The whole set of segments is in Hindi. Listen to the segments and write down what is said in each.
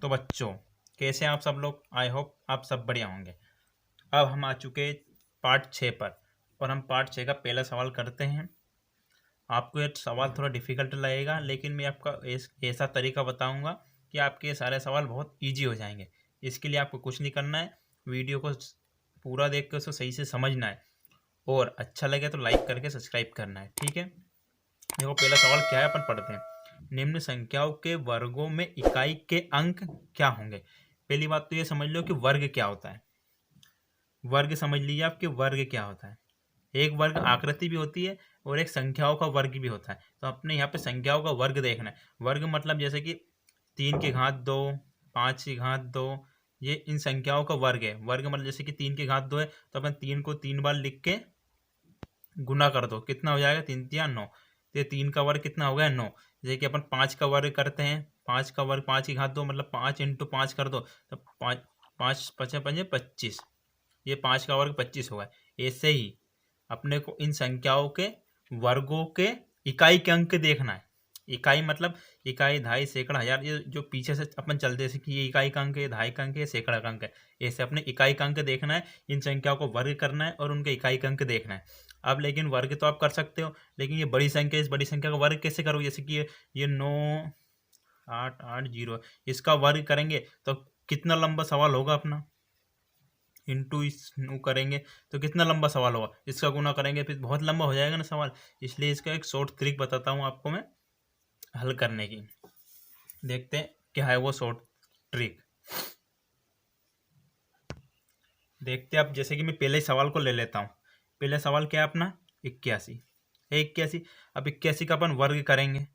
तो बच्चों कैसे हैं आप सब लोग। आई होप आप सब बढ़िया होंगे। अब हम आ चुके पार्ट 6 पर और हम पार्ट 6 का पहला सवाल करते हैं। आपको ये सवाल थोड़ा डिफिकल्ट लगेगा, लेकिन मैं आपका ऐसा तरीका बताऊंगा कि आपके ये सारे सवाल बहुत ईजी हो जाएंगे। इसके लिए आपको कुछ नहीं करना है, वीडियो को पूरा देख कर उसको सही से समझना है और अच्छा लगे तो लाइक करके सब्सक्राइब करना है, ठीक है। देखो पहला सवाल क्या है, अपन पढ़ते हैं। निम्न संख्याओं के वर्गों में इकाई के अंक क्या होंगे। पहली बात तो ये समझ लो कि वर्ग क्या होता है। वर्ग समझ लीजिए आप कि वर्ग क्या होता है। एक वर्ग आकृति भी होती है और एक संख्याओं का वर्ग भी होता है। तो अपने यहाँ पे संख्याओं का वर्ग देखना है। वर्ग मतलब जैसे कि 3 की घात 2, 5 की घात 2, ये इन संख्याओं का वर्ग है। वर्ग मतलब जैसे कि 3 की घात 2 है तो अपन 3 को 3 बार लिख के गुना कर दो, कितना हो जाएगा 3 × 3 = 9। तो ये 3 का वर्ग कितना हो गया 9। जैसे कि अपन 5 का वर्ग करते हैं, 5 का वर्ग 5 की घात 2 मतलब 5 × 5 कर दो तो 5 5 × 5 = 25। ये 5 का वर्ग 25 होगा। ऐसे ही अपने को इन संख्याओं के वर्गों के इकाई के अंक देखना है। इकाई मतलब इकाई, दहाई, सैकड़ा, हजार, ये जो पीछे से अपन चलते हैं कि ये इकाई का अंक है, दहाई का अंक है, सैकड़ा का अंक है। ऐसे अपने इकाई का अंक देखना है, इन संख्याओं को वर्ग करना है और उनके इकाई का अंक देखना है। अब लेकिन वर्ग तो आप कर सकते हो, लेकिन ये बड़ी संख्या, इस बड़ी संख्या का वर्ग कैसे करोगे। जैसे कि ये 98880, इसका वर्ग करेंगे तो कितना लंबा सवाल होगा अपना। इंटू इस करेंगे तो कितना लंबा सवाल होगा, इसका गुना करेंगे फिर बहुत लंबा हो जाएगा ना सवाल। इसलिए इसका एक शॉर्ट ट्रिक बताता हूँ आपको मैं हल करने की। देखते हैं क्या है वो शॉर्ट ट्रिक। देखते हैं आप, जैसे कि मैं पहले सवाल को ले लेता हूँ। पहले सवाल क्या है अपना 81 है। 81, अब 81 का अपन वर्ग करेंगे।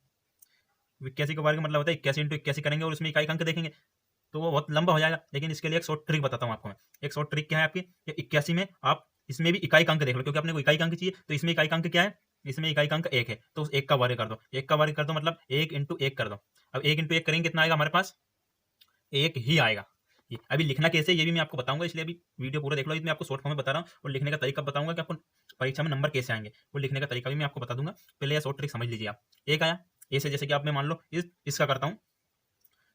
81 का वर्ग मतलब होता है 81 × 81 करेंगे और उसमें इकाई का अंक देखेंगे तो वो बहुत लंबा हो जाएगा। लेकिन इसके लिए एक शॉर्ट ट्रिक बताता हूँ आपको मैं। एक शॉर्ट ट्रिक क्या है आपकी, 81 में आप इसमें भी इकाई का अंक देख लो, क्योंकि अपने को इकाई का अंक चाहिए। तो इसमें इकाई का अंक क्या है, इसमें इकाई का अंक 1 है तो उस 1 का वर्ग कर दो। 1 का वर्ग कर दो मतलब 1 × 1 कर दो। अब 1 × 1 करेंगे कितना आएगा हमारे पास, 1 ही आएगा। ये अभी लिखना कैसे ये भी मैं आपको बताऊंगा, इसलिए अभी वीडियो पूरा देख लो। इसमें आपको शॉर्ट फॉर्म में बता रहा हूँ और लिखने का तरीका बताऊंगा कि आपको परीक्षा में नंबर कैसे आएंगे, वो लिखने का तरीका भी मैं आपको बता दूंगा। पहले यह शॉर्ट ट्रिक समझ लीजिए आप। एक आया ऐसे, जैसे कि आप मैं मान लो इसका करता हूँ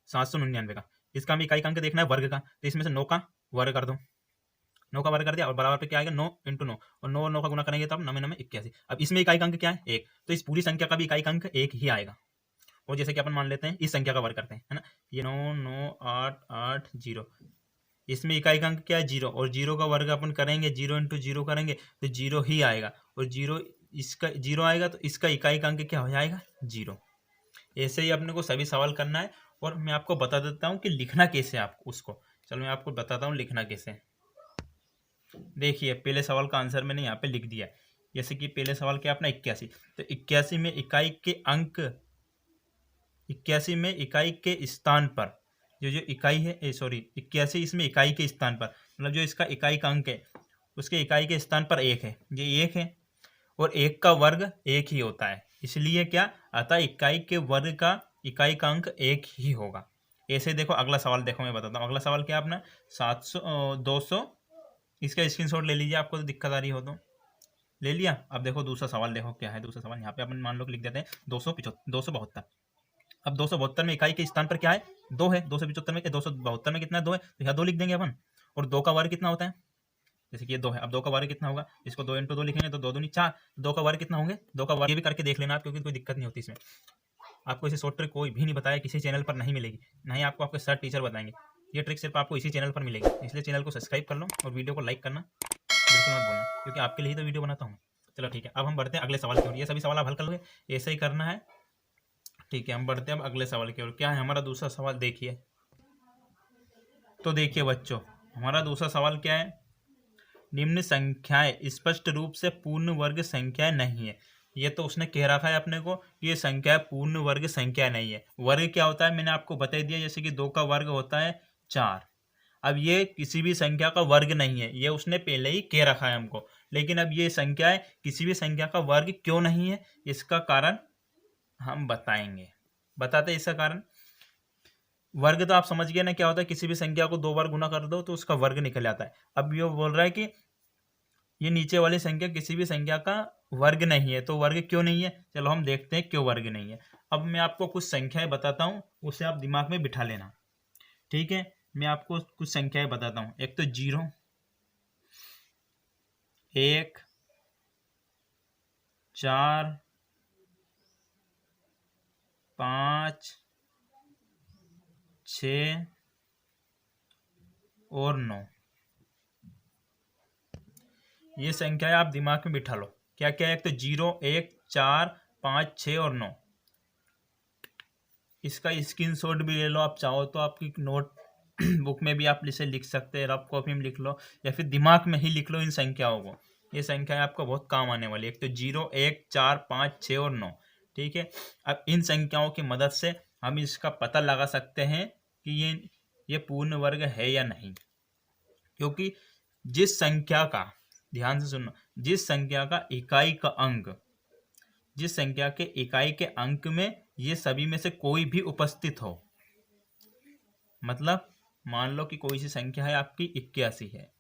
799 का, इसका हमें इकाई का अंक देखना है वर्ग का। तो इसमें से 9 का वर्ग कर दो, 9 का वर्ग कर दिया और बराबर पे क्या आएगा 9 × 9, और 9 और 9 का गुना करेंगे तो अब 9 9 81। अब इसमें इकाई का अंक क्या है 1, तो इस पूरी संख्या का भी इकाई का अंक 1 ही आएगा। और जैसे कि अपन मान लेते हैं इस संख्या का वर्ग करते हैं, है ना, ये 99880, इसमें इकाई का अंक क्या है 0, और 0 का वर्ग अपन करेंगे 0 × 0 करेंगे तो 0 ही आएगा। और 0 इसका 0 आएगा तो इसका इकाई का अंक क्या हो जाएगा 0। ऐसे ही अपने को सभी सवाल करना है। और मैं आपको बता देता हूँ कि लिखना कैसे है आपको उसको। चलो मैं आपको बताता हूँ लिखना कैसे। देखिए पहले सवाल का आंसर मैंने यहाँ पे लिख दिया है। जैसे कि पहले सवाल क्या अपना 81, तो 81 में इकाई के अंक, 81 में इकाई के स्थान पर जो इकाई है, सॉरी 81 इसमें इकाई के स्थान पर मतलब जो इसका इकाई का अंक है उसके इकाई के स्थान पर 1 है, ये 1 है। और 1 का वर्ग 1 ही होता है, इसलिए क्या अतः इकाई के वर्ग का इकाई का अंक 1 ही होगा। ऐसे देखो अगला सवाल, देखो मैं बताता हूँ अगला सवाल क्या अपना 200। इसका स्क्रीनशॉट ले लीजिए, आपको तो दिक्कत आ रही हो तो ले लिया। अब देखो दूसरा सवाल, देखो क्या है दूसरा सवाल। यहाँ पे अपन मान लो लिख देते हैं 272। अब 272 में इकाई के स्थान पर क्या है 2 है, 275 में 272 में कितना है 2 है, तो यहाँ 2 लिख देंगे अपन। और 2 का वर्ग कितना होता है, जैसे कि ये 2 है, अब 2 का वर्ग कितना होगा, इसको 2 × 2 लिखेंगे तो 2 दूनी 4। 2 का वर्ग कितना होंगे, 2 का वर्ग ये भी करके देख लेना आप, क्योंकि कोई दिक्कत नहीं होती इसमें। आपको इसे शॉर्ट ट्रिक कोई भी नहीं बताया, किसी चैनल पर नहीं मिलेगी, नहीं आपको आपके सर टीचर बताएंगे। ये ट्रिक सिर्फ आपको इसी चैनल पर मिलेगी, इसलिए चैनल को सब्सक्राइब कर लो और वीडियो को लाइक करना बिल्कुल मत भूलना, क्योंकि आपके लिए ही तो वीडियो बनाता हूँ। चलो ठीक है, अब हम बढ़ते हैं अगले सवाल की ओर। ये सभी सवाल आप हल कर लोगे, ऐसे ही करना है, ठीक है। हम बढ़ते हैं अब अगले सवाल की ओर। क्या है हमारा दूसरा सवाल, देखिए। तो देखिए बच्चों हमारा दूसरा सवाल क्या है, निम्न संख्याएं स्पष्ट रूप से पूर्ण वर्ग संख्याएं नहीं है। ये तो उसने कह रखा है अपने को, ये संख्या पूर्ण वर्ग संख्या नहीं है। वर्ग क्या होता है मैंने आपको बता दिया, जैसे कि 2 का वर्ग होता है 4। अब ये किसी भी संख्या का वर्ग नहीं है, ये उसने पहले ही कह रखा है हमको। लेकिन अब ये संख्याएं किसी भी संख्या का वर्ग क्यों नहीं है, इसका कारण हम बताएंगे। बताते इसका कारण। वर्ग तो आप समझ गए ना क्या होता है, किसी भी संख्या को 2 बार गुना कर दो तो उसका वर्ग निकल आता है। अब ये बोल रहा है कि ये नीचे वाली संख्या किसी भी संख्या का वर्ग नहीं है, तो वर्ग क्यों नहीं है, चलो हम देखते हैं क्यों वर्ग नहीं है। अब मैं आपको कुछ संख्याएं बताता हूं, उसे आप दिमाग में बिठा लेना। ठीक है, मैं आपको कुछ संख्याएं बताता हूँ। एक तो 0, 1, 4, 5, 6 और 9। ये संख्याएं आप दिमाग में बिठा लो। क्या क्या है? एक तो 0, 1, 4, 5, 6 और 9। इसका स्क्रीनशॉट भी ले लो आप चाहो तो, आपकी नोट बुक में भी आप इसे लिख सकते हैं, रफ कॉपी में लिख लो या फिर दिमाग में ही लिख लो इन संख्याओं को। ये संख्याएं आपको बहुत काम आने वाली है। एक तो 0, 1, 4, 5, 6 और 9। ठीक है, अब इन संख्याओं की मदद से हम इसका पता लगा सकते हैं कि ये पूर्ण वर्ग है या नहीं। क्योंकि जिस संख्या का, ध्यान से सुनना, जिस संख्या का इकाई का अंक, जिस संख्या के इकाई के अंक में ये सभी में से कोई भी उपस्थित हो, मतलब मान लो कि कोई सी संख्या है आपकी 81 है।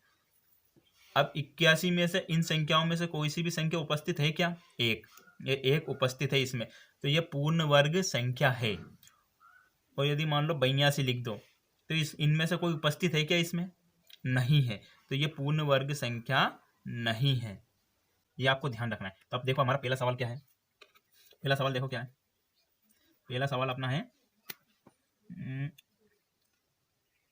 अब 81 में से इन संख्याओं में से कोई सी भी संख्या उपस्थित है क्या? एक, ये एक उपस्थित है इसमें, तो ये पूर्ण वर्ग संख्या है। और यदि मान लो 82 लिख दो, तो इनमें से कोई उपस्थित है क्या? इसमें नहीं है, तो ये पूर्ण वर्ग संख्या नहीं है। ये आपको ध्यान रखना है। तो अब देखो हमारा पहला सवाल क्या है। पहला सवाल देखो क्या है। पहला सवाल अपना है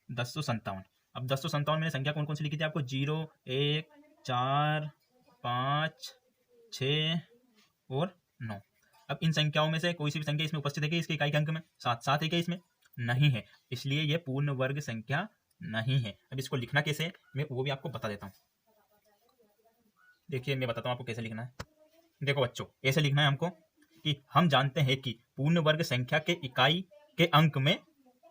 1057। अब 1057 मैंने संख्या कौन कौन सी लिखी थी आपको? 0, 1, 4, 5, 6 और 9। अब इन संख्याओं में से कोई सी भी संख्या इसमें उपस्थित है क्या? इसके इकाई के अंक में 7 7 है क्या? इसमें नहीं है, इसलिए यह पूर्ण वर्ग संख्या नहीं है। अब इसको लिखना कैसे है मैं वो भी आपको बता देता हूँ। देखिए मैं बताता हूँ आपको कैसे लिखना है। देखो बच्चों, ऐसे लिखना है हमको कि हम जानते हैं कि पूर्ण वर्ग संख्या के इकाई के अंक में,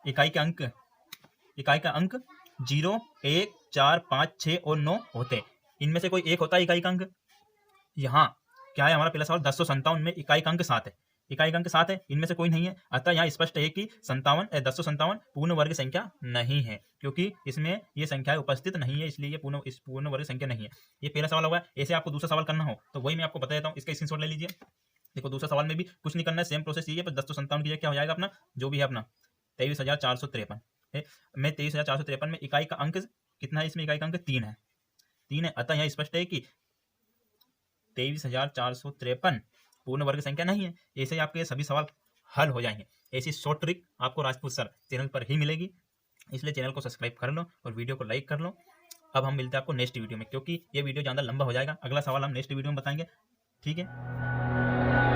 इकाई का अंक 0, 1, 4, 5, 6 और 9 होते। इनमें से कोई एक होता है इकाई का अंक। यहाँ क्या है हमारा पहला सवाल? 1057 में इकाई का अंक 7 है। इकाई का अंक 7 है, इनमें से कोई नहीं है, अतः यहाँ स्पष्ट है कि 1057 पूर्ण वर्ग संख्या नहीं है, क्योंकि इसमें ये संख्याएं उपस्थित नहीं है, इसलिए ये पूर्ण वर्ग संख्या नहीं है। ये पहला सवाल होगा। ऐसे आपको दूसरा सवाल करना हो तो वही मैं आपको बता देता हूँ, इसका स्क्रीनशॉट ले लीजिए। देखो दूसरा सवाल में भी कुछ नहीं करना है, सेम प्रोसेस यही है, पर 1057 की जगह क्या हो जाएगा अपना, जो भी है अपना 23,453 है। मैं 23,453 में इकाई का अंक कितना है? इसमें इकाई का अंक 3 है, 3 है, अतः यहाँ स्पष्ट है कि 23,453 पूर्ण वर्ग संख्या नहीं है। ऐसे ही आपके सभी सवाल हल हो जाएंगे। ऐसी शॉर्ट ट्रिक आपको राजपूत सर चैनल पर ही मिलेगी, इसलिए चैनल को सब्सक्राइब कर लो और वीडियो को लाइक कर लो। अब हम मिलते हैं आपको नेक्स्ट वीडियो में, क्योंकि ये वीडियो ज़्यादा लंबा हो जाएगा। अगला सवाल हम नेक्स्ट वीडियो में बताएंगे। ठीक है।